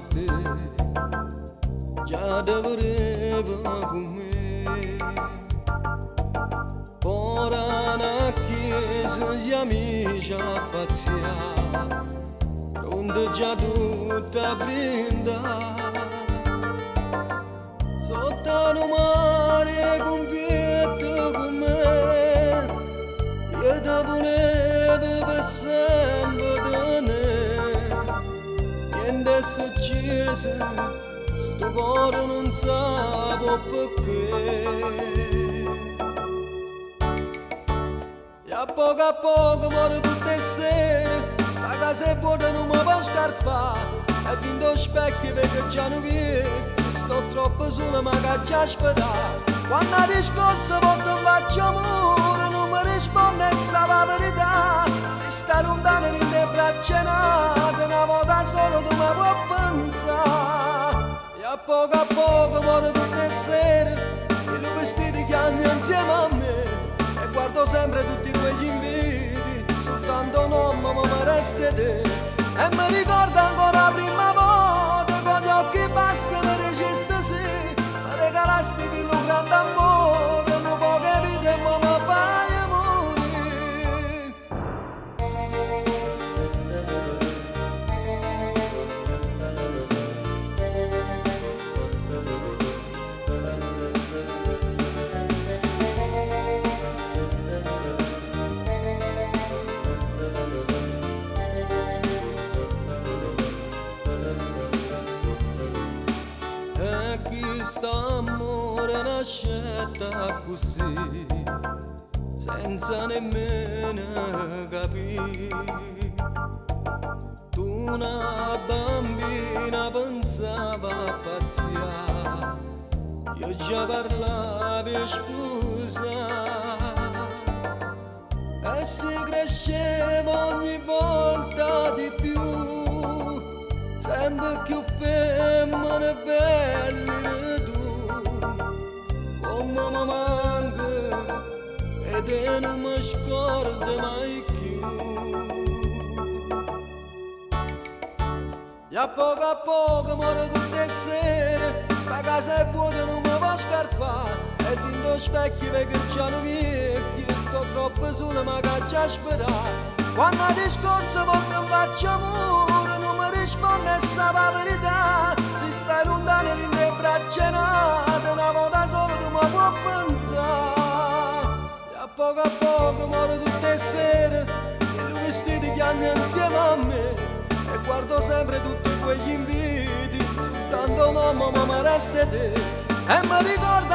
te, già dovrebbe con me. Ora una chiesa gli amici a pazzia, pronto già tutta brinda, sotto un mare confietto con me, io te volevo per sempre tenere, niente è successo, sto cuore non sa perché. E a poco muore tutte le sere, sta casa è vuota non mi può scarpare, e vinto lo specchio perché già non viene, sto troppo solo ma caccia aspettare. Quando a discorso volta faccio amore, non mi risponde e sa la verità, se sta lontano in le braccia nate, una volta solo tu mi puoi pensare. E a poco muore tutte le sere, e i vestiti che hanno insieme a me, guardo sempre tutti quegli inviti, soltanto non mi resta te. E mi ricordo ancora la prima volta, con gli occhi bassi mi dicesti sì, mi regalasti di un grande amore, non può capire e mi fai morire. Quest'amore nascetta così, senza nemmeno capire. Tu una bambina pensava a pazzia, io già parlavi scusa, e si cresceva ogni volta di più, sempre più femmine belle tu, come mi manca e non mi scordo mai più. E a poco muore tutte le sere, sta casa è vuota non mi può scarpare, e dentro lo specchio perché già non vecchio, sto troppo solo ma caccia aspettare. Quando a discorso volta faccio amore, non mi risponde e sa la verità, se stai lontano in le braccia nate, una volta solo tu mi puoi pensare. E a poco muore tutte le sere, e i vestiti che hanno insieme a me, e guardo sempre tutti quegli inviti, soltanto mamma mi resta te. E mi ricordo